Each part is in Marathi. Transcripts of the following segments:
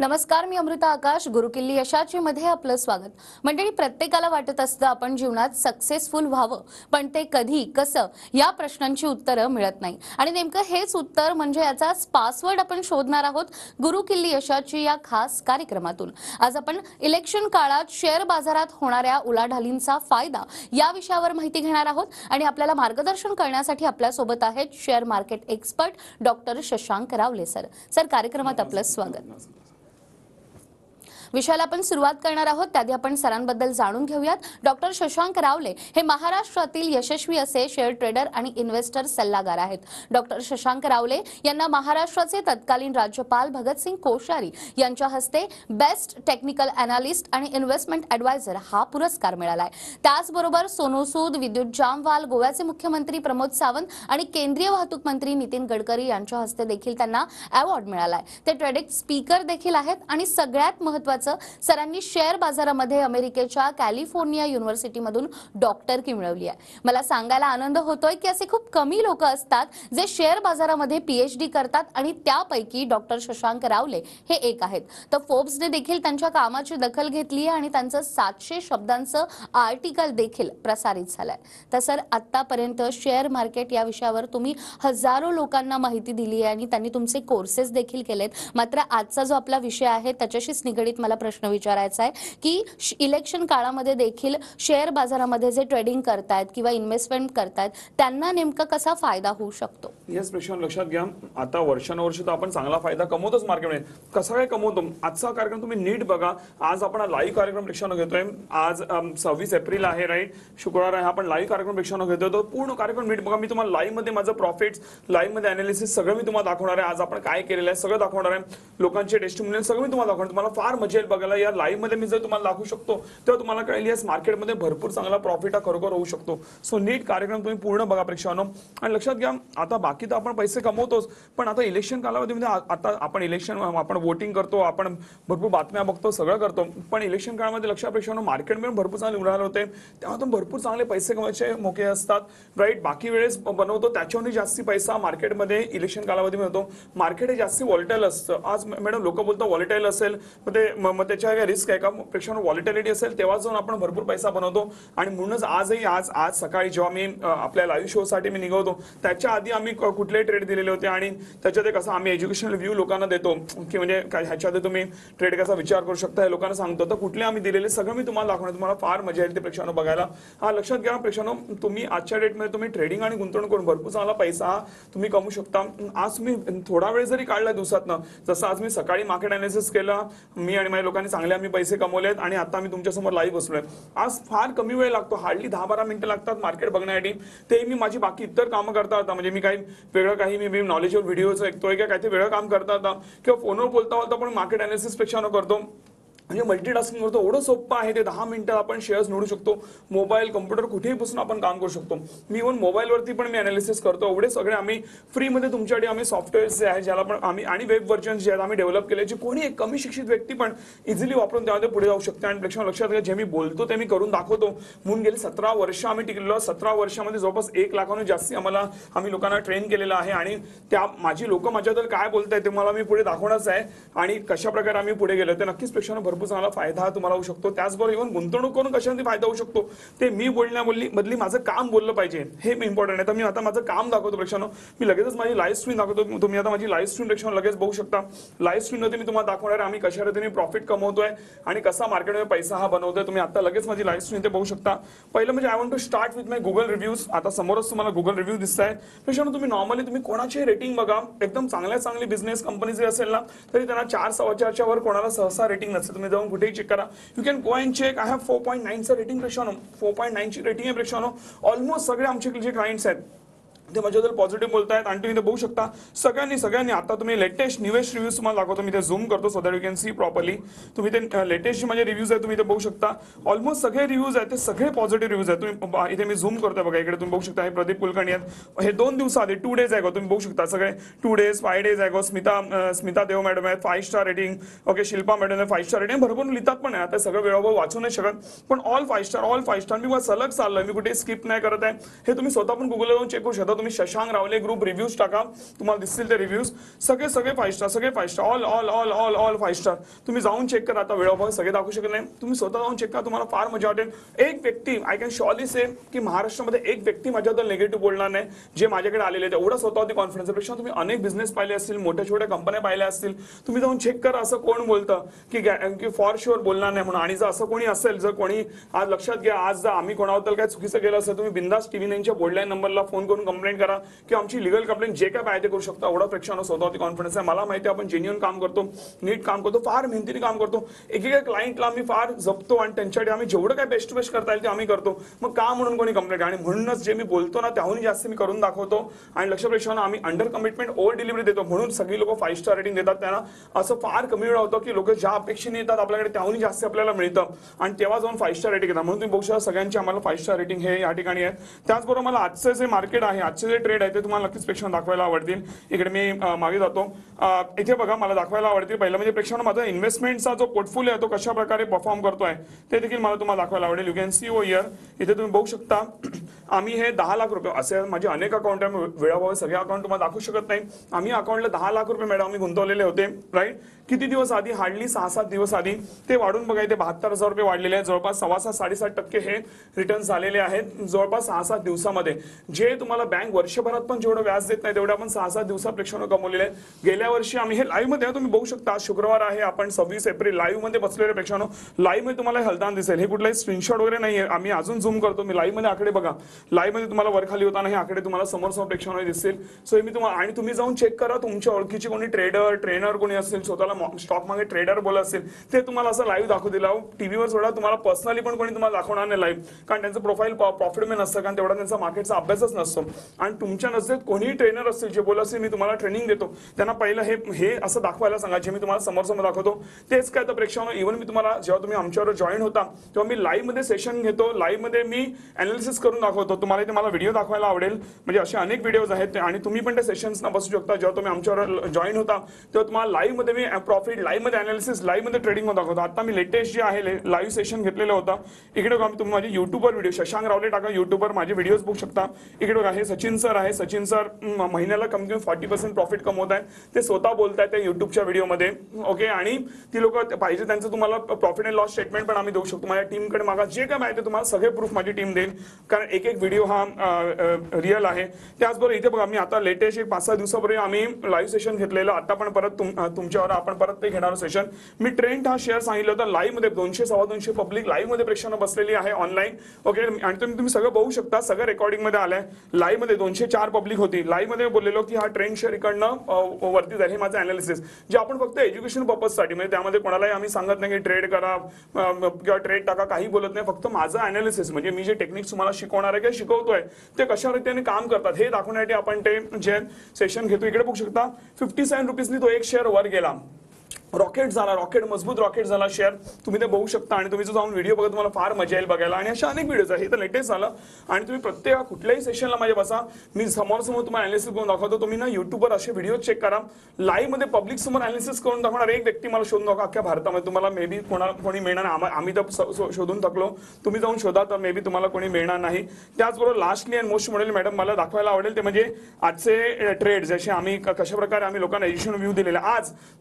नमस्कार, मी अमृता आकाश. गुरुकिल्ली यशाची मध्ये आपलं स्वागत. मंडळी, प्रत्येकाला वाटत असतं आपण जीवनात सक्सेसफुल व्हावं, पण ते कधी कसं या प्रश्नांची उत्तरं मिळत नाही. आणि नेमकं हेच उत्तर म्हणजे याचा पासवर्ड आपण शोधणार आहोत गुरुकिल्ली यशाची या खास कार्यक्रमातून. आज आपण इलेक्शन काळात शेअर बाजारात होणाऱ्या उलाढालींचा फायदा या विषयावर माहिती घेणार आहोत आणि आपल्याला मार्गदर्शन करण्यासाठी आपल्या सोबत आहेत share market expert doctor Shashank रावले सर. कार्यक्रमात आपलं स्वागत. विषयाला आपण सुरुवात करणार आहोत त्याआधी आपण सरांबद्दल जाणून घेऊयात. डॉक्टर शशांक रावले हे महाराष्ट्रातील यशस्वी असे शेअर ट्रेडर आणि इन्व्हेस्टर सल्लागार आहेत. डॉक्टर शशांक रावले यांना महाराष्ट्राचे तत्कालीन राज्यपाल भगतसिंग कोश्यारी यांच्या हस्ते बेस्ट टेक्निकल अनालिस्ट आणि इन्व्हेस्टमेंट ॲडवायझर हा पुरस्कार मिळाला आहे. त्याचबरोबर सोनू सूद, विद्युत जामवाल, गोव्याचे मुख्यमंत्री प्रमोद सावंत आणि केंद्रीय वाहतूक मंत्री नितीन गडकरी यांच्या हस्ते देखील त्यांना अवॉर्ड मिळाला आहे. ते ट्रेडिंग स्पीकर देखील आहेत आणि सगळ्यात महत्त्वाचं, सरांनी शेअर बाजारामध्ये अमेरिकेच्या कॅलिफोर्निया युनिव्हर्सिटीमधून डॉक्टरकी मिळवली आहे. मला सांगायला आनंद होतोय की असे खूप कमी लोक असतात जे शेअर बाजारामध्ये पीएचडी करतात आणि त्यापैकी डॉक्टर शशांक रावले हे एक आहेत. तर फोर्ब्सने देखील त्यांच्या कामाची दखल घेतली आहे आणि त्यांचं 700 शब्दांचं आर्टिकल देखील प्रसारित झालंय. तर सर, आतापर्यंत शेअर मार्केट या विषयावर तुम्ही हजारो लोकांना माहिती दिली आहे आणि त्यांनी तुमचे कोर्सेस देखील केलेत. मात्र आजचा जो आपला विषय आहे त्याच्याशीच निगडीत मला प्रश्न विचारायचा आहे की इलेक्शन काळामध्ये देखील शेअर बाजारामध्ये जे ट्रेडिंग करतायत किंवा इन्व्हेस्टमेंट करतायत त्यांना नेमका कसा फायदा होऊ शकतो? येस, प्रश्न लक्षात घ्या. आता वर्षानुवर्ष तर आपण चांगला फायदा कमवतोच मार्केटमध्ये. कसा काय कमवतो? आजचा कार्यक्रम तुम्ही नीट बघा. आज आपण लाईव्ह कार्यक्रम प्रेक्षानं घेतोय. आज 26 एप्रिल आहे, राईट, शुक्रवार आहे. आपण लाईव्ह कार्यक्रम प्रेक्षानं घेतोय. तो पूर्ण कार्यक्रम नीट बघा. मी तुम्हाला लाईव्ह मध्ये माझं प्रॉफिट्स, लाईव्ह मध्ये अनालिसिस सगळं मी तुम्हाला दाखवणार आहे. आज आपण काय केलेलं आहे सगळं दाखवणार आहे. लोकांचे टेस्टिमोनियल सगळं मी तुम्हाला दाखवणार. तुम्हाला फार मजा येईल बघायला. या लाईव्ह मध्ये मी जर तुम्हाला दाखवू शकतो तेव्हा तुम्हाला कळेल येस, मार्केटमध्ये भरपूर चांगला प्रॉफिट हा खरोखर होऊ शकतो. सो नीट कार्यक्रम तुम्ही पूर्ण बघा प्रेक्षानं. आणि लक्षात घ्या, आता बाकी तर आपण पैसे कमवतोच, पण आता इलेक्शन कालावधीमध्ये आता आपण वोटिंग करतो, आपण भरपूर बातम्या बघतो, सगळं करतो. पण इलेक्शन काळामध्ये लक्षात प्रेक्षानं मार्केटमध्ये भरपूर चांगले उलाढाल होते. त्यामुळे भरपूर चांगले पैसे कमवायचे मोके असतात, राईट. बाकी वेळेस बनवतो त्याच्याहून जास्ती पैसा मार्केटमध्ये इलेक्शन कालावधीमध्ये होतो. मार्केट हे जास्ती व्हॉलेटाईल असतं. आज मॅडम लोक बोलतात व्हॉलेटाईल असेल मग त्याच्या काय रिस्क आहे का? प्रेक्षानं व्हॉलेटिलिटी असेल तेव्हा जाऊन आपण भरपूर पैसा बनवतो. आणि म्हणूनच आज सकाळी जेव्हा मी आपल्या लाईव्ह शो साठी मी निघवतो त्याच्या आधी आम्ही कुठले ट्रेड दिलेले होते आणि त्याच्यात कसं आम्ही एज्युकेशनल व्ह्यू लोकांना देतो की म्हणजे ह्याच्यात तुम्ही ट्रेड कसा विचार करू शकता हे लोकांना सांगतो. तर कुठले आम्ही दिलेले सगळं मी तुम्हाला दाखवणार. तुम्हाला फार मजा येईल ते प्रेक्षानं बघायला. हा लक्षात घ्या प्रेक्षानं, तुम्ही आजच्या डेटमध्ये तुम्ही ट्रेडिंग आणि गुंतवणूक करून भरपूर चांगला पैसा तुम्ही कमवू शकता. आज तुम्ही थोडा वेळ जरी काढला दिवसातनं, जसं आज मी सकाळी मार्केट अनालिसिस केलं, मी आणि माझ्या लोकांनी चांगले आम्ही पैसे कमवलेत आणि आता मी तुमच्यासमोर लाईव्ह बसलोय. आज फार कमी वेळ लागतो, हार्डली 10-12 मिनिटं लागतात मार्केट बघण्यासाठी. ते मी माझी बाकी इतर कामं करता होता, म्हणजे मी काही मी नॉलेजवर व्हिडिओज ऐकतोय किंवा काही वेगळं काम करता होता किंवा फोनवर बोलता होता, पण मार्केट अनालिसिस पेक्षा करतो. म्हणजे मल्टीटास्किंग करतो. एवढं सोपं आहे ते. 10 मिनिटात आपण शेअर्स निवडू शकतो. मोबाईल, कम्प्युटर कुठेही बसून आपण काम करू शकतो. मी इव्हन मोबाईलवरती पण मी अनालिसिस करतो. एवढे सगळे आम्ही फ्रीमध्ये तुमच्यासाठी आम्ही सॉफ्टवेअर्स जे आहे ज्याला पण आम्ही आणि वेब व्हर्जन्स जे आहेत आम्ही डेव्हलप केले, जे कोणी एक कमी शिक्षित व्यक्ती पण इझिली वापरून त्यामध्ये पुढे जाऊ शकते. आणि प्रेक्षक लक्षात घ्या, जे मी बोलतो ते मी करून दाखवतो. म्हणून गेली 17 वर्ष आम्ही टिकलेलो. 17 वर्षामध्ये जवळपास 1 लाखाहून जास्ती आम्ही लोकांना ट्रेन केलेलं आहे. आणि त्या माझी लोक माझ्याबद्दल काय बोलताय ते मला मी पुढे दाखवणारच आहे. आणि कशा प्रकारे आम्ही पुढे गेलो ते नक्कीच प्रेक्षकांना भरपूर चांगला फायदा तुम्हाला होऊ शकतो. त्याचबरोबर इव्हन गुंतवणूक करून कशाने फायदा होऊ शकतो ते मी बदली माझं काम बोललं पाहिजे, हे इम्पॉर्टंट आहे. तर मी आता माझं काम दाखवतो प्रेक्षकांनो. मी लगेचच माझी लाईव्ह स्ट्रीम दाखवतो. तुम्ही आता माझी लाईव्ह स्ट्रीम प्रेक्षकांनो लगेच बघू शकता. लाईव्ह स्ट्रीममध्ये मी तुम्हाला दाखवणार आहे आम्ही कशा रीतीने प्रॉफिट कमवतोय आणि कसा मार्केटमध्ये पैसा हा बनवतोय. तुम्ही आता लगेच माझी लाईव्ह स्ट्रीम ते बघू शकता. पहिलं म्हणजे I want to start with my Google reviews. आता समोरच तुम्हाला गुगल रिव्ह्यू दिसत आहे प्रेक्षकांनो. तुम्ही नॉर्मली कोणाची रेटिंग बघा. एकदम चांगली बिझनेस कंपनी जरी असेल ना तरी त्यांना 4.25च्या वर कोणाला सहसा रेटिंग नसते. तुम्ही जाऊन कुठेही चेक करा. You can go and check. I have 4.9चं रेटिंग प्रेक्षानो. 4.9ची रेटिंग आहे प्रेक्षानो. ऑलमोस्ट सगळे आमचे जे क्लायंट्स आहेत ते माझ्याबद्दल पॉझिटिव्ह बोलतायत. आणि तुम्ही बघू शकता सगळ्यांनी आता तुम्ही लेटेस्ट न्यूएस्ट रिव्ह्यूज तुम्हाला दाखवतो. मी ते झूम करतो so that you can see properly. तुम्ही ते लेटेस्ट माझे रिव्ह्यूज आहेत तुम्ही ते बघू शकता. ऑलमोस्ट सगळे रिव्ह्यूज आहेत ते सगळे पॉझिटिव्ह रिव्ह्यूज आहेत. तुम्ही इथे मी झूम करतोय बघा. इकडे तुम्ही बघू शकता हे प्रदीप कुलकर्णी आहेत. हे 2 दिवसाआधी 2 डेज आहे तुम्ही बघू शकता. सगळे 2 डेज 5 डेज आहे. स्मिता देव मॅडम आहेत 5 star rating. Okay, Shilpa madam आहे 5 स्टार रेटिंग. भरपूर लिहितात पण आहे. आता सगळं वेळोवेळी वाचू नाही शकत, पण ऑल 5 स्टार मी सलग चाललोय. मी कुठे स्किप नाही करत आहे. हे तुम्ही स्वतः पण गुगलला जाऊन चेक करू शकता. तुम्ही शशांक रावले ग्रुप रिव्ह्यूज टाका, तुम्हाला दिसतील ते रिव्ह्यूज सगळे 5 star all all all all all 5 star. तुम्ही जाऊन चेक करा. आता वेळोभाव सगळे दाखवू शकत नाही, तुम्ही स्वतः जाऊन चेक करा, तुम्हाला फार मजा वाटेल. एक व्यक्ती आय कॅन शॉर्ली से की महाराष्ट्रामध्ये एक व्यक्ती माझ्याबद्दल निगेटिव्ह बोलणार नाही जे माझ्याकडे आलेले आहेत. एवढा स्वतःवरती कॉन्फिडन्स पेक्षा तुम्ही अनेक बिझनेस पाहिले असतील, मोठ्या छोट्या कंपन्या पाहिल्या असतील, तुम्ही जाऊन चेक करा असं कोण बोलतं की फॉर शुअर बोलणार नाही म्हणून. आणि जर असं कोणी असेल, जर कोणी आज लक्षात घ्या, आज जर आम्ही कोणाबद्दल काय चुकीचं केलं असेल, तुम्ही बिंदास TV9च्या बोर्डलाईन नंबरला फोन करून कंप्लेंट करा की आमची लिगल कंप्लेंट जे काय पाहिजे करू शकता. एवढा प्रेक्षकांना स्वतःवरती कॉन्फिडन्स आहे. मला माहिती आहे आपण जेन्युइन काम करतो, नीट काम करतो, फार मेहनतीने काम करतो. एकेका क्लायंटला आम्ही फार जपतो आणि त्यांच्यासाठी आम्ही जेवढं काय बेस्ट बेस्ट करता येईल ते आम्ही करतो. मग का म्हणून कोणी कंप्लेंट. आणि म्हणूनच जे मी बोलतो ना त्याहून जास्त मी करून दाखवतो. आणि लक्ष प्रेक्षकांना आम्ही अंडर कमिटमेंट ओव्हर डिलिव्हरी देतो. म्हणून सगळी लोक 5 स्टार रेटिंग देतात. त्यांना असं फार कमी वेळ होतं की लोक ज्या अपेक्षेने येतात आपल्याकडे त्याहून जास्त आपल्याला मिळतं आणि तेव्हा जाऊन 5 स्टार रेटिंग येतात. म्हणून तुम्ही बघू शकता सगळ्यांची आम्हाला 5 स्टार रेटिंग हे या ठिकाणी आहे. त्याचबरोबर मला आजचं जे मार्केट आहे, आजचे जे ट्रेड आहे ते तुम्हाला नक्कीच प्रेक्षकांना दाखवायला आवडतील. इकडे मी मागे जातो. इथे बघा मला दाखवायला आवडतील. पहिलं म्हणजे प्रेक्षकांना माझा इन्व्हेस्टमेंटचा जो पोर्टफोलिओ आहे तो कशा प्रकारे परफॉर्म करतोय ते देखील मला तुम्हाला दाखवायला आवडेल. You can see oh here. इथे तुम्ही बघू शकता आम्ही हे 10 लाख रुपये असे माझे अनेक अकाउंट आहे. वेळाभावी सगळे अकाउंट तुम्हाला दाखवू शकत नाही. आम्ही अकाउंटला 10 लाख रुपये मॅडम आम्ही गुंतवलेले होते. राईट. किती दिवस आधी, हार्डली 6-7 दिवस आधी ते वाढून बघा इथे 72,000 रुपये वाढलेले आहेत. जवळपास 6.5-7.5% हे रिटर्न झालेले आहेत जवळपास 6-7 दिवसामध्ये. जे तुम्हाला बँक वर्षभरात पण जेवढं व्याज देत नाही तेवढं आपण 6-7 दिवसात प्रेक्षकांना कमवलेले आहेत. गेल्या वर्षी आम्ही हे लाईव्ह मध्ये तुम्ही बघू शकता. शुक्रवार आहे, आपण 26 एप्रिल लाईव्ह मध्ये बसलेले प्रेक्षकांनो. लाईव्ह मध्ये तुम्हाला हलताना दिसेल. हे कुठलाही स्क्रीनशॉट वगैरे नाहीये. आम्ही अजून झूम करतो. मी लाईव्ह मध्ये आकडे बघा. लाईव्ह मध्ये तुम्हाला वर खाली होताना हे आकडे तुम्हाला समोर प्रेक्षकांना दिसतील. सो मी तुम्हाला आणि तुम्ही जाऊन चेक करा तुमच्या ओळखीचे कोणी ट्रेडर ट्रेनर कोणी असेल, स्वतःला स्टॉक मार्केट ट्रेडर बोलत असेल, ते तुम्हाला असं लाईव्ह दाखवू दिला. टीव्हीवर सोडा, तुम्हाला पर्सनली पण कोणी तुम्हाला दाखवणार नाही लाईव्ह, कारण त्यांचं प्रोफाईल प्रॉफिटमेन नसतं, कारण तेवढा त्यांचा मार्केटचा अभ्यासच नसतो. आणि तुमच्या नजरेत कोणीही ट्रेनर असतील जे बोलत असेल मी तुम्हाला ट्रेनिंग देतो, त्यांना पहिलं हे असं दाखवायला सांगा जे मी तुम्हाला समोर दाखवतो तेच काय. तर प्रेक्षकांनो, इव्हन मी तुम्हाला जेव्हा तुम्ही आमच्यावर जॉईन होता तेव्हा मी लाईव्ह मध्ये सेशन घेतो, लाईव्ह मध्ये मी अनालिसिस करून दाखवतो. तुम्हाला इथे मला व्हिडिओ दाखवायला आवडेल, म्हणजे असे अनेक व्हिडिओज आहेत आणि तुम्ही पण त्या सेशन्सना बसू शकता. जेव्हा तुम्ही आमच्यावर जॉईन होता तेव्हा तुम्हाला लाईव्ह मध्ये मी प्रॉफिट, लाईव्ह मध्ये अनालिसिस, लाईव्ह मध्ये ट्रेडिंग दाखवतो. आता मी लेटेस्ट जे आहे लाईव्ह सेशन घेतलेलं होतं. इकडे बघा तुम्ही माझे युट्यूबवर व्हिडिओ शशांक रावले टाका, युट्यूबवर माझे व्हिडिओज बघू शकता. इकडे बघा हे सचिन सर आहे. सचिन सर महिन्याला कमी कमी 40% प्रॉफिट कमवत आहेत. ते स्वतः बोलतायत त्या युट्यूबच्या व्हिडिओमध्ये. ओके. आणि ती लोक पाहिजे त्यांचं तुम्हाला प्रॉफिट अँड लॉस स्टेटमेंट पण आम्ही देऊ शकतो. माझ्या टीमकडे मागा जे काय माहिती तुम्हाला सगळे प्रूफ माझी टीम देईल, कारण एक व्हिडिओ हा रिअल आहे. त्याचबरोबर इथे बघा मी आता लेटेस्ट 5-6 दिवसापूर्वी आम्ही लाईव्ह सेशन घेतलेलं. आता पण परत तुमच्यावर आपण परत ते घेणार सेशन. मी ट्रेंड हा शेअर सांगितलं होतं. लाईव्ह मध्ये 200-250 पब्लिक लाईव्ह मध्ये प्रेक्षकांना बसलेली आहे ऑनलाईन. ओके. आणि तुम्ही सगळं बघू शकता, सगळं रेकॉर्डिंग मध्ये आलंय. लाईव्ह मध्ये 204 पब्लिक होती. लाईव्ह मध्ये बोललेलो की हा ट्रेंड शेअर इकडनं वरती जाईल. हे माझं अनालिसिस जे आपण फक्त एज्युकेशन पर्पजसाठी, म्हणजे त्यामध्ये कोणालाही आम्ही सांगत नाही की ट्रेड करा किंवा ट्रेड टाका, काही बोलत नाही. फक्त माझं अनालिसिस म्हणजे मी जे टेक्निक्स तुम्हाला शिकवणार आहे किंवा शिकवतोय ते कशा रीतीने काम करतात हे दाखवण्यासाठी आपण ते जे सेशन घेतो. इकडे बघू शकता 57 रुपीजनी तो एक शेअर वर गेला. रॉकेट झाला, मजबूत रॉकेट झाला शेअर. तुम्ही ते बघू शकता आणि तुम्ही जाऊन व्हिडिओ बघा, तुम्हाला फार मजा येईल बघायला. आणि अशा अनेक व्हिडिओज आहेत. हे तर लेटेस्ट झालं. आणि तुम्ही प्रत्येक कुठल्याही सेशनला माझ्या बसा, मी समोर तुम्हाला अनालिसिस करून दाखवतो. तुम्ही ना युट्यूबवर असे व्हिडिओ चेक करा. लाईव्ह मध्ये पब्लिक समोर अनालिसिस करून दाखवणार एक व्यक्ती मला शोधून दाखवा अख्ख्या भारतामध्ये. तुम्हाला मे बी कोणी मिळणार नाही. आम्ही तर शोधून थकलो. तुम्ही जाऊन शोधा तर मे बी तुम्हाला कोणी मिळणार नाही. त्याचबरोबर lastly and most model madam मला दाखवायला आवडेल ते म्हणजे आजचे ट्रेड, जसे आम्ही कशा प्रकारे आम्ही लोकांना एज्युकेशन व्ह्यू दिलेला.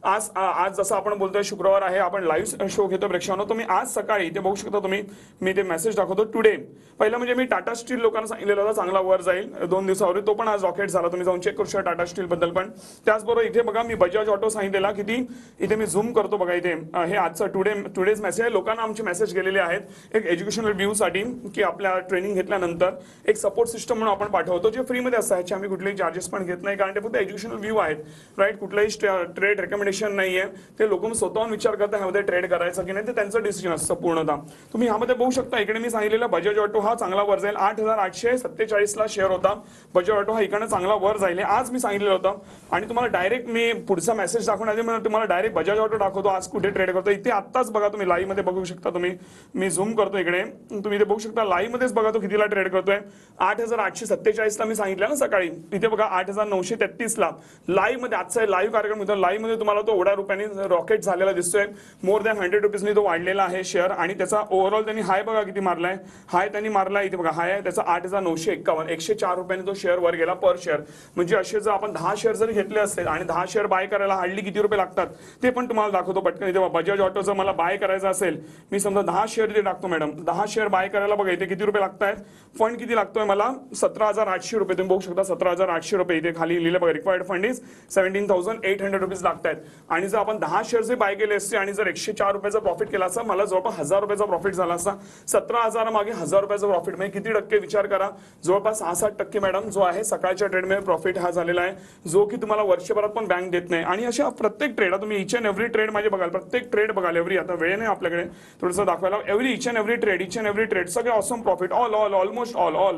आज जसं आपण बोलतोय शुक्रवार आहे, आपण लाईव्ह शो घेतो प्रेक्षकांनो. तुम्ही आज सकाळी ते बघू शकता तुम्ही, मी ते मेसेज दाखवतो टुडे. पहिला म्हणजे मी टाटा स्टील लोकांना सांगितलेलं होतं चांगला वर जाईल 2 दिवसावर, तो पण आज रॉकेट झाला. तुम्ही जाऊन चेक करू शकता टाटा स्टील बद्दल पण. त्याचबरोबर इथे बघा मी बजाज ऑटो सांगितलेला किती, इथे मी झूम करतो बघा. इथे हे आजचं टुडेज मेसेज आहे. लोकांना आमचे मेसेज गेलेले आहेत एक एज्युकेशनल व्ह्यू साठी, की आपल्या ट्रेनिंग घेतल्यानंतर एक सपोर्ट सिस्टम म्हणून आपण पाठवतो जे फ्रीमध्ये असतं. ह्याचे आम्ही कुठलेही चार्जेस पण घेत नाही, कारण ते फक्त एज्युकेशनल व्ह्यू आहेत. राईट. कुठलाही ट्रेड रेकमेंडेशन नाहीये. ते लोक स्वतःहून विचार करतात ह्यामध्ये ट्रेड करायचं की नाही, ते त्यांचं डिसिजन असतं पूर्णतः. तुम्ही ह्यामध्ये बघू शकता इकडे मी सांगितलेला बजाज ऑटो हा चांगला वर जाईल. 8,847 ला शेअर होता बजाज ऑटो, हा इकडनं चांगला वर जाईल आज मी सांगितलेलं होतं. आणि तुम्हाला डायरेक्ट मी पुढचा मेसेज दाखवण्याचे म्हणजे तुम्हाला डायरेक्ट बजाज ऑटो दाखवतो आज कुठे ट्रेड करतो. इथे आत्ताच बघा तुम्ही लाईव्ह मध्ये बघू शकता. तुम्ही मी झूम करतो इकडे, तुम्ही इथे बघू शकता लाईव्ह मध्येच बघा तो कितीला ट्रेड करतोय. 8,847 ला मी सांगितलं ना सकाळी. इथे बघा 8,933 ला लाईव्ह मध्ये. आजचा लाईव्ह कार्यक्रम होता. लाईव्ह मध्ये तुम्हाला तो एवढ्या रुपयांनी रॉकेट झालेला दिसतोय. मोर दॅन 100 रुपीजनी तो वाढलेला आहे शेअर आणि त्याचा ओव्हरऑल त्यांनी हाय बघा किती मारलाय. हाय त्यांनी मारला इथे बघा, हाय आहे त्याचा 8,951, 104 रुपयाने तो शेअर वर गेला पर शेअर. म्हणजे असे जर आपण 10 शेअर जरी घेतले असते आणि 10 शेअर बाय करायला हार्डली किती रुपये लागतात ते पण तुम्हाला दाखवतो पटकन. इथे बजाज ऑटो जर मला बाय करायचा असेल, मी समजा 10 शेअर इथे टाकतो मॅडम, 10 शेअर बाय करायला बघा इथे किती रुपये लागतात. फंड किती लागतोय मला 17,800 रुपये. तुम्ही बघू शकता 17,800 रुपये इथे खाली लिहिलं बघा. रिक्वायर्ड फंड इज 17,800 रुपीज लागतात. आणि जर आपण 10 शेअर जे बाय केले असते आणि जर 104 रुपयाचा प्रॉफिट केला असता, मला जवळपास 1,000 रुपयाचा प्रॉफिट झाला असता. 17,000 मागे 1,000 रुपयाचा प्रॉफिट म्हणजे किती टक्के विचार करा, जवळपास 6-7% मॅडम जो आहे सकाळच्या ट्रेडमध्ये प्रॉफिट हा झालेला आहे, जो की तुम्हाला वर्षभरात पण बँक देत नाही. आणि अशा प्रत्येक ट्रेड तुम्ही इच अँड एव्हरी ट्रेड माझे बघाल, प्रत्येक ट्रेड बघाल, एव्हरी, आता वेळ नाही आपल्याकडे थोडंसं दाखवायला, इच अँड एव्हरी ट्रेड सगळे awesome profit, almost all.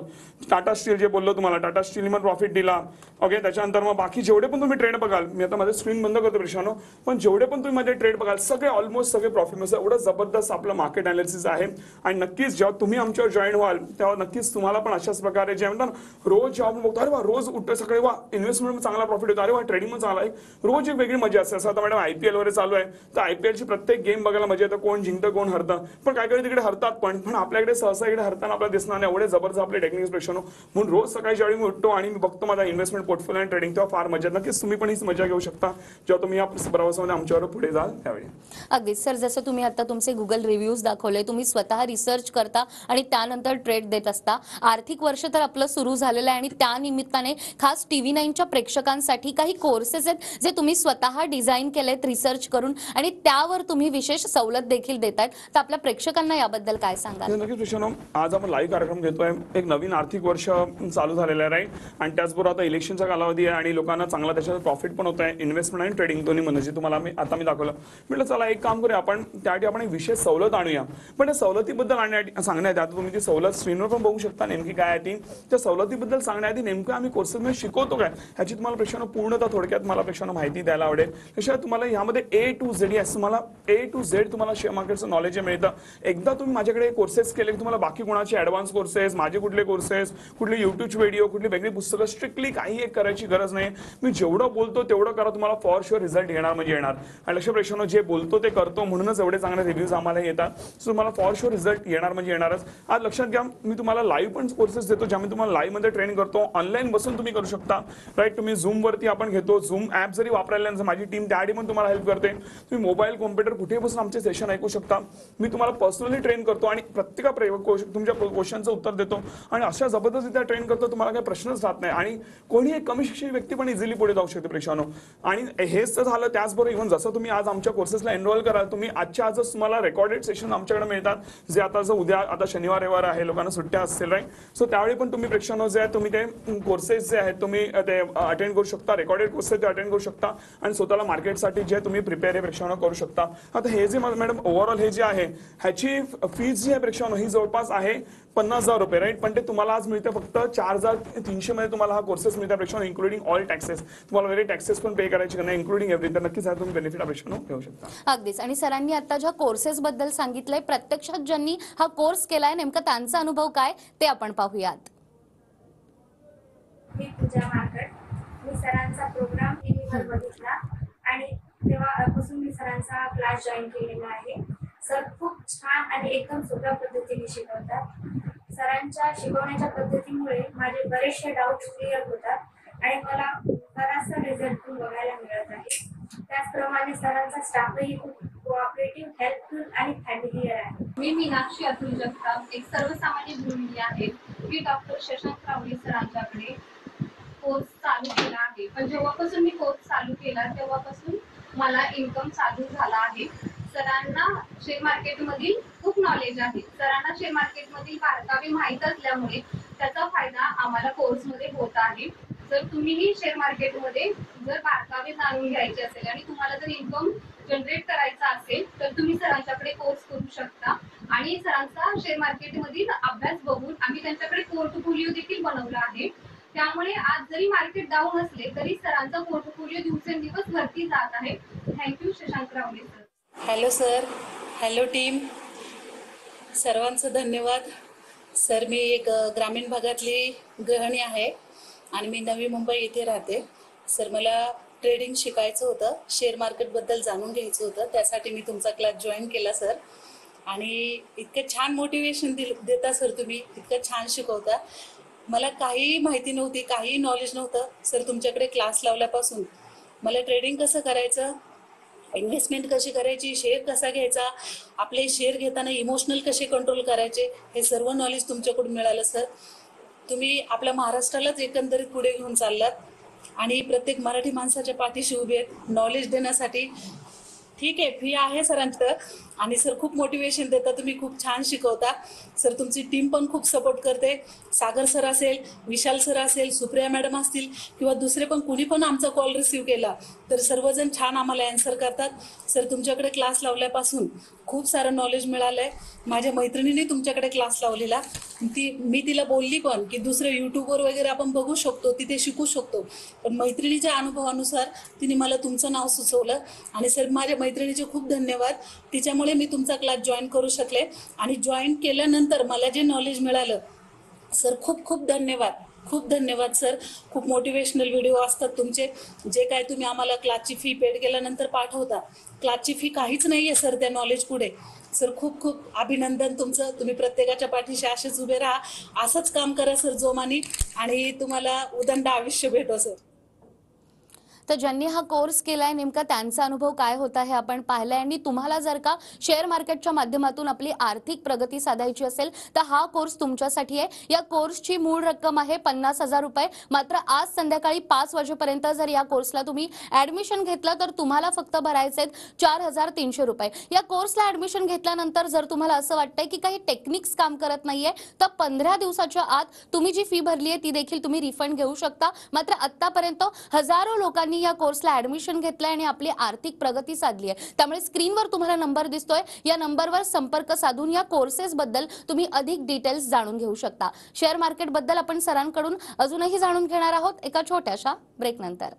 Tata steel जे बोललो तुम्हाला, टाटा स्टील पण प्रॉफिट दिला. ओके, त्याच्यानंतर मग बाकी जेवढे पण तुम्ही ट्रेड बघाल, मी आता माझं स्क्रीन बंद करतो प्रश्न, पण जेवढे पण तुम्ही माझे ट्रेड बघाल सगळे ऑलमोस्ट सगळे प्रॉफिट मध्ये. एवढं जबरदस्त आपलं मार्केट अनालिसिस आहे. आणि नक्कीच जेव्हा तुम्ही आमच्यावर जॉईन व्हाल तेव्हा नक्कीच तुम्हाला पण अशाच प्रकारे जे म्हणतात रोज जेव्हा आपण बघतो, अरे वा रोज उठतो सकाळी, वा इन्व्हेस्टमेंट चांगला प्रॉफिट होतो, अरे वा ट्रेडिंग पण चांगला आहे, रोज एक वेगळी मजा असते. असं आता मॅडम IPL वगैरे चालू आहे, तर IPL ची प्रत्येक गेम बघायला मजा येतं, कोण जिंकतं कोण हरतं, पण काय तिकडे हरतात पण आपल्याकडे सहसा इकडे हरताना आपल्याला दिसणार नाही. एवढे जबरदस्त आपले टेक्निक्स प्रश्न. म्हणून रोज सकाळी ज्यावेळी मी उठतो आणि मी बघतो माझा इन्व्हेस्टमेंट पोर्टफोलिओ आणि ट्रेडिंग, तेव्हा फार मजा. नक्कीच तुम्ही पण हीच मजा घेऊ शकता जेव्हा तुम्ही या प्रवासामध्ये आमच्यावर पुढे जाल त्यावेळी. अगदीच सर, जसं तुम्ही आता तुमचे गुगल रिव्ह्यूज दाखवले, तुम्ही स्वतः रिसर्च करता आणि त्यानंतर ट्रेड देत असता. आर्थिक वर्ष तर आपलं सुरू झालेलं आहे आणि त्या निमित्ताने खास TV9च्या प्रेक्षकांसाठी काही कोर्सेस आहेत जे तुम्ही स्वतः डिझाईन केलेत रिसर्च करून आणि त्यावर तुम्ही विशेष सवलत देखील देतायत. तर आपल्या प्रेक्षकांना याबद्दल काय सांगाल? नक्कीच प्रश्न. आज आपण लाईव्ह कार्यक्रम घेतोय, एक नवीन आर्थिक वर्ष चालू झालेलं आहे राईट, आणि त्याचबरोबर आता इलेक्शनचा कालावधी आहे आणि लोकांना चांगला त्याच्यात प्रॉफिट पण होत आहे, इन्व्हेस्टमेंट आणि ट्रेडिंग दोन्ही म्हणजे तुम्हाला मी दाखवलं. म्हटलं चला एक काम करूया आपण, त्यासाठी आपण एक विशेष सवलत आणूया. पण त्या सवलतीबद्दल सांगण्यात आता तुम्ही ती सवलत स्क्रीनवर पण बघू शकता नेमकी काय आहे ती. त्या सवलतीबद्दल सांगण्याआधी नेमकं आम्ही कोर्सेसमध्ये शिकवतो काय ह्याची तुम्हाला प्रेक्षकांना पूर्णतः थोडक्यात मला प्रेक्षकांना माहिती द्यायला आवडेल. त्याशिवाय तुम्हाला यामध्ये A to Z तुम्हाला A to Z तुम्हाला शेअर मार्केटचं नॉलेज मिळतं. एकदा तुम्ही माझ्याकडे कोर्सेस केले की तुम्हाला बाकी कोणाचे ऍडव्हान्स कोर्सेस, माझे कुठले कोर्सेस, कुठले युट्यूबचे व्हिडिओ, कुठली वेगळी पुस्तकं स्ट्रिक्टली काही एक करायची गरज नाही. मी जेवढं बोलतो तेवढं करा, तुम्हाला फॉर शुअर रिझल्ट येणार म्हणजे येणार. आणि लक्ष प्रेक्षकांनो, जे बोलतो ते करतो म्हणूनच एवढे चांगले रिव्ह्यूज आम्हाला येतात. सो तुम्हाला फॉर शुअर रिझल्ट येणार म्हणजे येणारच. आज लक्षात घ्या, मी तुम्हाला लाईव्ह पण कोर्सेस देतो ज्यामध्ये तुम्हाला लाईव्ह मध्ये ट्रेन करतो. ऑनलाईन बसून तुम्ही करू शकता राईट. तुम्ही झूम वरती आपण घेतो, झूम ऍप जरी वापरायला माझी टीम त्याआधी पण तुम्हाला हेल्प करते. तुम्ही मोबाईल कॉम्प्युटर कुठेही बसून आमचे सेशन ऐकू शकता. मी तुम्हाला पर्सनली ट्रेन करतो आणि प्रत्येक तुमच्या क्वेश्चनचं उत्तर देतो आणि अशा जबरदस्तीच्या ट्रेन करतो, तुम्हाला काही प्रश्नच राहत नाही. आणि कोणी एक कमी शिक्षित व्यक्ती पण इझिली पुढे जाऊ शकते प्रेक्षकांनो. आणि हेच तर झालं, त्याचबरोबर इव्हन जसं तुम्ही आज आमच्या कोर्सेसला एनरोल कराल, तुम्ही आजच्या आजच तुम्हाला रेकॉर्डेड सेशन आमच्याकडे मिळतात, जे आता जर उद्या आता शनिवार रविवार आहे, लोकांना सुट्ट्या असतील राईट. सो त्यावेळी पण तुम्ही प्रेक्षकांनो जे आहे तुम्ही ते कोर्सेस जे आहेत तुम्ही ते अटेंड करू शकता, रेकॉर्डेड कोर्सेस ते अटेंड करू शकता आणि स्वतःला मार्केटसाठी जे तुम्ही प्रिपेअर हे प्रेक्षकांनो करू शकता. आता हे जे मॅडम ओव्हरऑल हे जे आहे ह्याची फीज जी आहे प्रेक्षकांनो ही जवळपास आहे 50,000 रुपये राईट. पण ते तुम्हाला आज मिळते फक्त 4,300 मध्ये तुम्हाला हा कोर्सेस मिळते प्रेक्षकांनो, इन्क्लुडिंग ऑल टॅक्सेस. तुम्हाला वेगळे टॅक्सेस पण पे करायचे नाही, इन्क्लुडिंग एव्हरीथिंग. तर नक्कीच तुम्ही बेनिफिट प्रेक्षकांनो घेऊ शकता. अगदीच. आणि सरांनी आता ज्या कोर्सेस बद्दल सांगितलंय, प्रत्यक्षात ज्यांनी हा कोर्स केलाय नेमका त्यांचा अनुभव काय ते आपण पाहूयात. मी पूजा मार्केट, मी सरांचा प्रोग्राम टीव्हीवर बघितला आणि तेव्हापासून मी सरांचा क्लास जॉईन केलेला आहे. सर खूप छान आणि एकदम सोप्या पद्धतीने शिकवतात. सरांच्या शिकवण्याच्या पद्धतीमुळे माझे बरेचसे डाऊट्स क्लिअर होतात आणि मला बराचसा रिझल्ट पण बघायला मिळत आहे. त्याचप्रमाणे सरांचा स्टाफही खूप कोऑपरेटिव्ह, हेल्पफुल आणि फॅमिलियर आहे. मी मीनाक्षी अतुल जगताप, एक सर्वसामान्य गृहिणी आहे. मी डॉक्टर शशांक रावले सरांच्याकडे कोर्स चालू केला आहे. पण जेव्हापासून मी कोर्स चालू केला तेव्हापासून मला इन्कम चालू झाला आहे. सरांना शेअर मार्केटमधील खूप नॉलेज आहे. सरांना शेअर मार्केटमधील बारकावे माहीत असल्यामुळे त्याचा फायदा आम्हाला कोर्समध्ये होत आहे. जर तुम्हीही शेअर मार्केटमध्ये जर बारकावे जाणून घ्यायचे असेल आणि तुम्हाला जर इन्कम जनरेट करायचा असेल तर तुम्ही सरांच्याकडे कोर्स करू शकता. आणि सरांचा शेअर मार्केटमधील अभ्यास बघून आम्ही त्यांच्याकडे पोर्टफोलिओ देखील बनवला आहे. त्यामुळे आज जरी मार्केट डाऊन असले तरी सरांचा पोर्टफोलिओ दिवसेंदिवस वरती जात आहे. थँक्यू शशांक रावले sir. Hello sir, hello team, सर्वांचं धन्यवाद. सर मी एक ग्रामीण भागातली गृहिणी आहे आणि मी नवी मुंबई येथे राहते. सर मला ट्रेडिंग शिकायचं होतं, शेअर मार्केटबद्दल जाणून घ्यायचं होतं, त्यासाठी मी तुमचा क्लास जॉईन केला सर. आणि इतकं छान मोटिवेशन देता सर तुम्ही, इतकं छान शिकवता. मला काहीही माहिती नव्हती, काहीही नॉलेज नव्हतं सर. तुमच्याकडे क्लास लावल्यापासून मला ट्रेडिंग कसं करायचं, इन्व्हेस्टमेंट कशी करायची, शेअर कसा घ्यायचा, आपले शेअर घेताना इमोशनल कसे कंट्रोल करायचे, हे सर्व नॉलेज तुमच्याकडून मिळालं सर. तुम्ही आपल्या महाराष्ट्रालाच एकंदरीत पुढे घेऊन चाललात आणि प्रत्येक मराठी माणसाच्या पाठीशी उभे आहेत नॉलेज देण्यासाठी. ठीक आहे, फी आहे सरांचं आणि सर खूप मोटिवेशन देता तुम्ही, खूप छान शिकवता सर. तुमची टीम पण खूप सपोर्ट करते. सागर सर असेल, विशाल सर असेल, सुप्रिया मॅडम असतील किंवा दुसरे पण कुणी पण आमचा कॉल रिसीव्ह केला तर सर्वजण छान आम्हाला ॲन्सर करतात सर. तुमच्याकडे क्लास लावल्यापासून खूप सारं नॉलेज मिळालं आहे. माझ्या मैत्रिणीने तुमच्याकडे क्लास लावलेला, मी तिला बोलली पण की दुसरं यूट्यूबवर वगैरे आपण बघू शकतो, तिथे शिकू शकतो, पण मैत्रिणीच्या अनुभवानुसार तिने मला तुमचं नाव सुचवलं. आणि सर माझ्या मैत्रिणीचे खूप धन्यवाद, तिच्यामुळे मी तुमचा क्लास जॉईन करू शकले. आणि जॉईन केल्यानंतर मला जे नॉलेज मिळालं सर, खूप खूप धन्यवाद, खूप धन्यवाद सर. खूप मोटिवेशनल व्हिडिओ असतात तुमचे, जे काय तुम्ही आम्हाला क्लासची फी पेड केल्यानंतर पाठवता. क्लासची फी काहीच नाही आहे सर त्या नॉलेज पुढे. सर खूप खूप अभिनंदन तुमचं. तुम्ही प्रत्येकाच्या पाठीशी असेच उभे राहा, असंच काम करा सर जोमानी, आणि तुम्हाला उदंड आयुष्य भेटो सर. तर ज्यांनी हा कोर्स केलाय नेमका त्यांचा अनुभव काय होता हे आपण पाहिलंय. आणि तुम्हाला जर का शेअर मार्केटच्या माध्यमातून आपली आर्थिक प्रगती साधायची असेल तर हा कोर्स तुमच्यासाठी आहे. या कोर्सची मूळ रक्कम आहे 50,000 रुपये. मात्र आज संध्याकाळी 5 वाजेपर्यंत जर या कोर्सला तुम्ही ऍडमिशन घेतलं तर तुम्हाला फक्त भरायचे आहेत 4,300 रुपये. या कोर्सला ऍडमिशन घेतल्यानंतर जर तुम्हाला असं वाटतंय की काही टेक्निक्स काम करत नाहीये तर 15 दिवसाच्या आत तुम्ही जी फी भरली आहे ती देखील तुम्ही रिफंड घेऊ शकता. मात्र आतापर्यंत हजारो लोकांनी या कोर्सला ऍडमिशन घेतलंय आणि आपली आर्थिक प्रगती साधली आहे. त्यामुळे स्क्रीनवर तुम्हाला नंबर दिसतोय, या नंबरवर संपर्क साधून या कोर्सेस बद्दल तुम्ही अधिक डिटेल्स जाणून घेऊ शकता. शेअर मार्केट बद्दल आपण सरांकडून अजूनही जाणून घेणार आहोत एका छोट्याशा ब्रेक नंतर.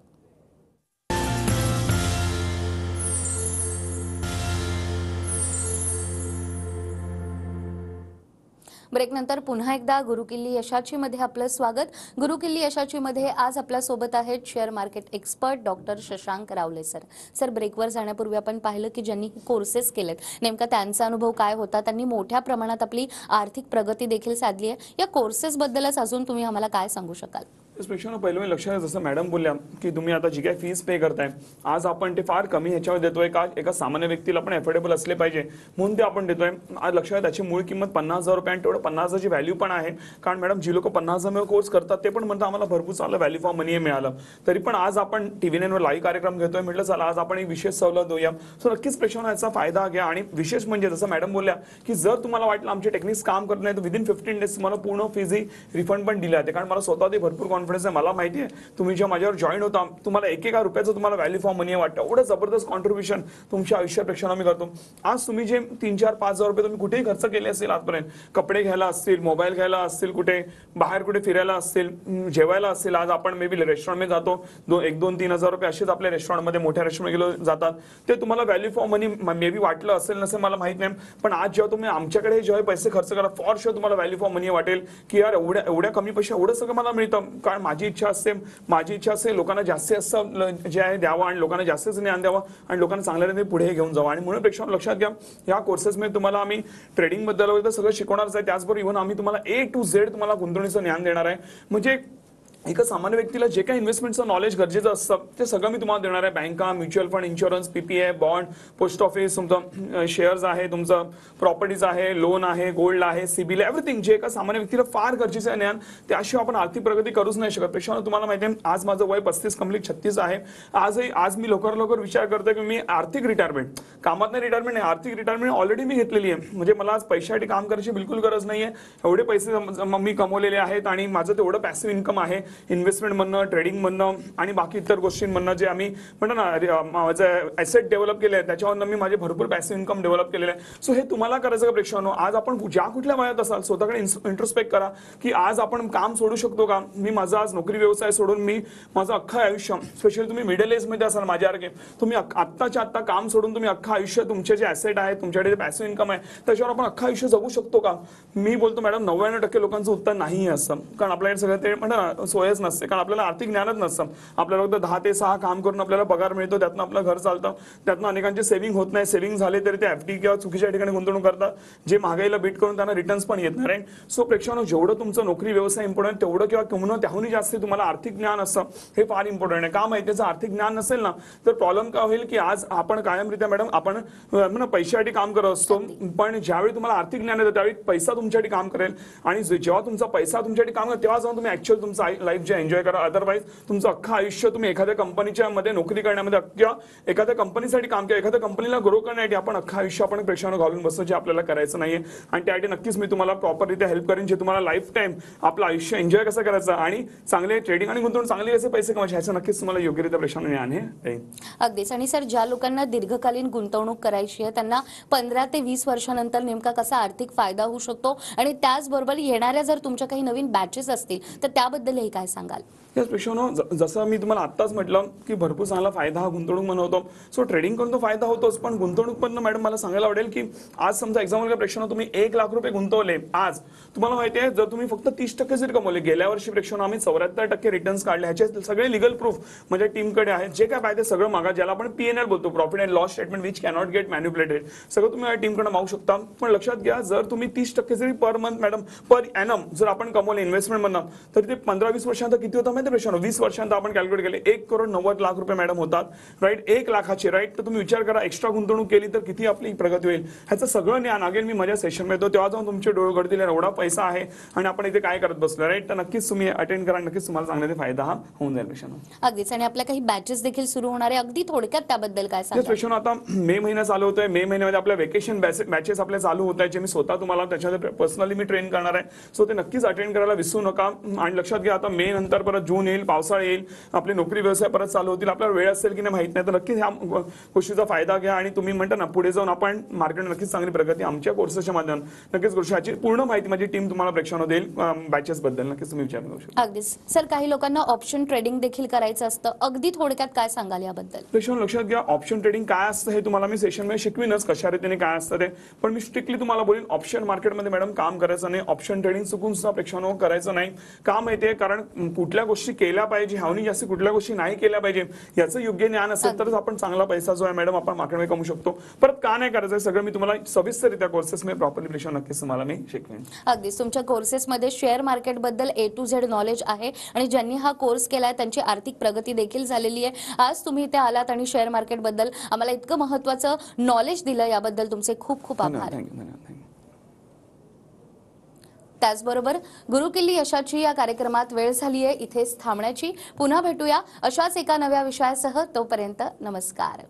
ब्रेक नंतर पुन्हा एकदा गुरुकिल्ली यशाची मध्ये आपलं स्वागत. गुरुकिल्ली यशाची मध्ये आज आपल्या सोबत आहेत share market expert doctor Shashank रावले सर. सर, ब्रेकवर जाण्यापूर्वी आपण पाहिलं की ज्यांनी कोर्सेस केलेत नेमका त्यांचा अनुभव काय होता, त्यांनी मोठ्या प्रमाणात आपली आर्थिक प्रगती देखील साधली आहे. या कोर्सेस बद्दलच अजून तुम्ही आम्हाला काय सांगू शकाल? पेक्षा पहिलं मी लक्षात, जसं मॅडम बोलल्या की तुम्ही आता जी काही फीस पे करताय आज आपण ते फार कमी ह्याच्यावर देतोय का एका सामान्य व्यक्तीला पण अफोर्डेबल असले पाहिजे म्हणून ते आपण देतोय. आज लक्षात, त्याची मूळ किंमत 50,000 रुपये आणि तेवढं 50,000ची व्हॅल्यू पण आहे. कारण मॅडम जी लोक 50,000 कोर्स करतात ते पण म्हणतात आम्हाला भरपूर चांगलं व्हॅल्यू फॉर मनी मिळालं. तरी पण आज आपण TV9 वर लाईव्ह कार्यक्रम घेतोय, म्हटलं चला आज आपण एक विशेष सवलत देऊया. सो नक्कीच प्रेक्षकांना याचा फायदा घ्या. आणि विशेष म्हणजे जसं मॅडम बोलल्या की जर तुम्हाला वाटलं आमचे टेक्निक्स काम करत नाही तर विदिन 15 डेज तुम्हाला पूर्ण फीज रिफंड पण दिले जाते. कारण मला स्वतः ते भरपूर कॉन्फिडन्स आहे. मला माहिती आहे तुम्ही जेव्हा माझ्यावर जॉईन होता तुम्हाला एकेका रुपयाचं तुम्हाला व्हॅल्यू फॉर मनी वाटतं. एवढं जबरदस्त कॉन्ट्रीब्युशन तुमच्या आयुष्यापेक्षा मी करतो. आज तुम्ही जे 3-4-5,000 रुपये तुम्ही कुठेही खर्च केले असतील आजपर्यंत, कपडे घ्यायला असतील, मोबाईल घ्यायला असतील, कुठे बाहेर कुठे फिरायला असतील, जेवायला असतील, आज आपण मे बी रेस्टॉरंटमध्ये जातो 1-2-3,000 रुपये असेच आपल्या रेस्टॉरंटमध्ये मोठ्या रेस्टॉरंटमध्ये गेलो जातात, ते तुम्हाला value for money may be वाटलं असेल नसेल मला माहित नाही. पण आज जेव्हा तुम्ही आमच्याकडे जेव्हा पैसे खर्च करा फॉर शुअर तुम्हाला व्हॅल्यू फॉर मनी वाटेल की यार एवढ्या कमी पैसे एवढं सगळं मला मिळतं. कारण माझी इच्छा असते लोकांना जास्तीत जास्त जे आहे द्यावं आणि लोकांना जास्तीत ज्ञान द्यावं आणि लोकांना चांगल्या रीतीने पुढे घेऊन जावं. आणि म्हणून प्रेक्षक लक्षात घ्या, या कोर्सेसमध्ये तुम्हाला आम्ही ट्रेडिंग बद्दल वगैरे सगळं शिकवणारच आहे. त्याचबरोबर इव्हन आम्ही तुम्हाला A to Z तुम्हाला गुंतवणुकीचं ज्ञान देणार आहे. म्हणजे एका सामान्य व्यक्तीला जे काही इन्व्हेस्टमेंटचं नॉलेज गरजेचं असतं ते सगळं मी तुम्हाला देणार आहे. बँका, mutual fund, insurance, PPA, bond, post office, तुमचं शेअर्स आहे, तुमचं प्रॉपर्टीज आहे, लोन आहे, गोल्ड आहे, सिबिल, एव्हरीथिंग जे एका सामान्य व्यक्तीला फार गरजेचं आहे ज्ञान. त्याशिवाय आपण आर्थिक प्रगती करूच नाही शकत. पेक्षा तुम्हाला माहिती आहे आज माझं वय 35 कंप्लीट 36 आहे. आज मी लवकर विचार करतोय की मी आर्थिक रिटायरमेंट, कामात नाही रिटायरमेंट नाही, आर्थिक रिटायरमेंट ऑलरेडी मी घेतलेली आहे. म्हणजे मला आज पैशासाठी काम करायची बिलकुल गरज नाहीये. एवढे पैसे मी कमवलेले आहेत आणि माझं तेवढं पॅसिव्ह इन्कम आहे इन्व्हेस्टमेंट म्हणणं, ट्रेडिंग म्हणणं आणि बाकी इतर गोष्टींमधनं जे आम्ही म्हणतो ना माझं ॲसेट डेव्हलप केले आहे त्याच्यावरनं मी माझे भरपूर पॅसिव्ह इन्कम डेव्हलप केलेलं आहे. सो हे तुम्हाला करायचं का प्रेक्षकांनो? आज आपण ज्या कुठल्या वयात असाल स्वतःकडे इंट्रोस्पेक्ट करा की आज आपण काम सोडू शकतो का? मी माझा आज नोकरी व्यवसाय सोडून मी माझं अख्खं आयुष्य, स्पेशली तुम्ही मिडल एजमध्ये असाल माझ्यासारखे, तुम्ही आत्ताच्या आत्ता काम सोडून तुम्ही अख्खं आयुष्य तुमचे जे ॲसेट आहे तुमच्याकडे जे पॅसिव्ह इन्कम आहे त्याच्यावर आपण अख्खं आयुष्य जगू शकतो का? मी बोलतो मॅडम 99% लोकांचं उत्तर नाही असतं. कारण आपल्याकडे सगळं ते म्हणतात ना सवयच नसते, कारण आपल्याला आर्थिक ज्ञानच नसतं. आपल्याला फक्त 10 ते 6 काम करून आपल्याला पगार मिळतो, त्यातनं आपलं घर चालतं, त्यातनं अनेकांचे सेव्हिंग होत नाही. सेव्हिंग झाले तरी ते एफडी किंवा चुकीच्या ठिकाणी गुंतवणूक करतात, जे महागाईला बीट करून त्यांना रिटर्न्स पण येत नाही. राईट. सो प्रेक्षकांनो, जेवढं तुमचं नोकरी व्यवसाय इम्पॉर्टंट तेवढं किंवा कमवणं त्याहूनही जास्त तुम्हाला आर्थिक ज्ञान असतं हे फार इम्पॉर्टंट आहे. का माहिती, त्याचं आर्थिक ज्ञान नसेल ना तर प्रॉब्लेम काय होईल की आज आपण कायमरित्या मॅडम आपण पैशासाठी काम करत असतो, पण ज्यावेळी तुम्हाला आर्थिक ज्ञान येतं त्यावेळी पैसा तुमच्यासाठी काम करेल, आणि जेव्हा तुमचा पैसा तुमच्यासाठी काम करेल तेव्हा जाऊन तुम्ही ऍक्च्युअल तुमचं लाईफ जे एन्जॉय करा. अदरवाईज तुमचं अख्खं आयुष्य तुम्ही एखाद्या कंपनीच्या मध्ये नोकरी करण्यामध्ये किंवा एखाद्या कंपनीसाठी काम किंवा एखाद्या कंपनीला ग्रो करण्यासाठी आपण अख्खं आयुष्य आपण प्रेक्षकांना घालून बसतो, जे आपल्याला करायचं नाहीये. आणि त्यासाठी नक्कीच मी तुम्हाला प्रॉपररित्या हेल्प करेन, जे तुम्हाला लाईफ टाईम आपलं आयुष्य एन्जॉय कसं करायचं आणि चांगले ट्रेडिंग आणि गुंतवणूक चांगले कसे पैसे कमायचे ह्याचं नक्कीच तुम्हाला योग्यरित्या प्रेक्षकांना ज्ञान आहे. अगदीच. आणि सर, ज्या लोकांना दीर्घकालीन गुंतवणूक करायची आहे त्यांना 15 ते 20 वर्षानंतर नेमका कसा आर्थिक फायदा होऊ शकतो, आणि त्याचबरोबर येणाऱ्या जर तुमच्या काही नवीन बॅचेस असतील तर त्याबद्दलही काय सांगाल? याच प्रेक्षकांनो, जसं मी तुम्हाला आत्ताच म्हटलं की भरपूर चांगला फायदा हा गुंतवणूक म्हणून होतो. सो ट्रेडिंग करून तो फायदा होतोच, पण गुंतवणूक पण मॅडम मला सांगायला आवडेल की आज समजा एक्झाम्पल का प्रेक्षकांनो तुम्ही 1 लाख रुपये गुंतवले आज, तुम्हाला माहिती आहे जर तुम्ही फक्त 30% जरी कमवले, गेल्या वर्षी प्रेक्षकांनो आम्ही 74% रिटर्न्स काढले, ह्याचे सगळे लिगल प्रूफ माझ्या टीमकडे आहेत, जे काय पाहिजे सगळं मागा, ज्याला आपण PNL बोलतो, profit and loss statement which cannot get manipulated, सगळं तुम्ही माझ्या टीमकडे मागू शकता. पण लक्षात घ्या, जर तुम्ही 30% जरी per month madam per annum जर आपण कमवले इन्व्हेस्टमेंट म्हणून, तर ते 15-20 वर्षांत किती होतं माहिती प्रेक्षकांनो? 20 वर्षांत आपण कॅल्क्युलेट केले 1,90,00,000 रुपये मॅडम होतात. राईट. 1 लाखाचे. राईट. तर तुम्ही विचार करा, एक्स्ट्रा गुंतवणूक केली तर किती आपली प्रगती होईल. ह्याचं सगळं ज्ञान अगेन मी माझ्या सेशन मध्ये तेव्हा जाऊन तुमचे डोळे उघडतील, एवढा पैसा आहे आणि आपण इथे काय करत बसलो. राईट. तर नक्कीच तुम्ही अटेंड करा, नक्कीच तुम्हाला चांगला फायदा हा होऊन जाईल प्रेक्षकांनो. अगदीच. आणि आपल्या काही बॅचेस देखील सुरू होणार आहे, अगदी थोडक्यात त्याबद्दल काय सांगाल? प्रेक्षकांनो, आता मे महिना चालू होतोय. मे महिन्यामध्ये आपल्या वेकेशन बॅचेस आपले चालू होत आहेत, जे मी स्वतः तुम्हाला त्याच्यामध्ये पर्सनली मी ट्रेन करणार आहे. सो ते नक्कीच अटेंड करायला विसरू नका. आणि लक्षात घ्या, आता मे नंतर परत जून येईल, पावसाळा येईल, आपली नोकरी व्यवसाय परत चालू होतील. आपल्याला वेळ असेल की नाही माहित नाही, तर नक्कीच ह्या गोष्टीचा फायदा घ्या आणि तुम्ही म्हणता ना पुढे जाऊन आपण मार्केट नक्कीच चांगली प्रगती आमच्या कोर्सेसच्या माध्यमातून नक्कीच करू शकता. याची पूर्ण माहिती माझी टीम तुम्हाला प्रेक्षकांना देईल बॅचेस बद्दल, नक्कीच तुम्ही विचार करू शकता. अगदीच. सर, काही लोकांना ऑप्शन ट्रेडिंग देखील करायचं असतं, अगदी थोडक्यात काय सांगाल याबद्दल? प्रेक्षकांनो, लक्षात घ्या, ऑप्शन ट्रेडिंग काय असतं हे तुम्हाला मी सेशन मध्ये शिकवीनच, कशा रीतीने काय असतं ते. पण मी स्ट्रिक्टली तुम्हाला बोलेन, ऑप्शन मार्केटमध्ये मॅडम काम करायचं नाही, ऑप्शन ट्रेडिंग चुकून सुद्धा प्रेक्षकांनो करायचं नाही. का माहितीये, कारण कुठल्या गोष्टी केल्या पाहिजे, ह्याहून जास्त कुठल्या गोष्टी नाही केल्या पाहिजे, याचं योग्य ज्ञान असेल तरच आपण चांगला पैसा जो आहे मॅडम आपण मार्केटमध्ये कमवू शकतो. परत का नाही करायचं सगळं मी तुम्हाला सविस्तररित्या कोर्सेस मध्ये प्रॉपरली प्रेक्षकांना नक्कीच तुम्हाला मी शिकवेन. अगदीच. तुमच्या कोर्सेसमध्ये शेअर मार्केट बद्दल A to Z नॉलेज आहे, आणि ज्यांनी हा कोर्स केलाय त्यांची आर्थिक प्रगती देखील झालेली आहे. आज तुम्ही इथे आलात आणि शेअर मार्केट बद्दल आम्हाला इतकं महत्त्वाचं नॉलेज दिलं, याबद्दल तुमचे खूप खूप आभार. त्याचबरोबर गुरुकिल्ली यशाची या कार्यक्रमात वेळ झाली आहे इथेच थांबण्याची. पुन्हा भेटूया अशाच एका नव्या विषयासह. तोपर्यंत नमस्कार.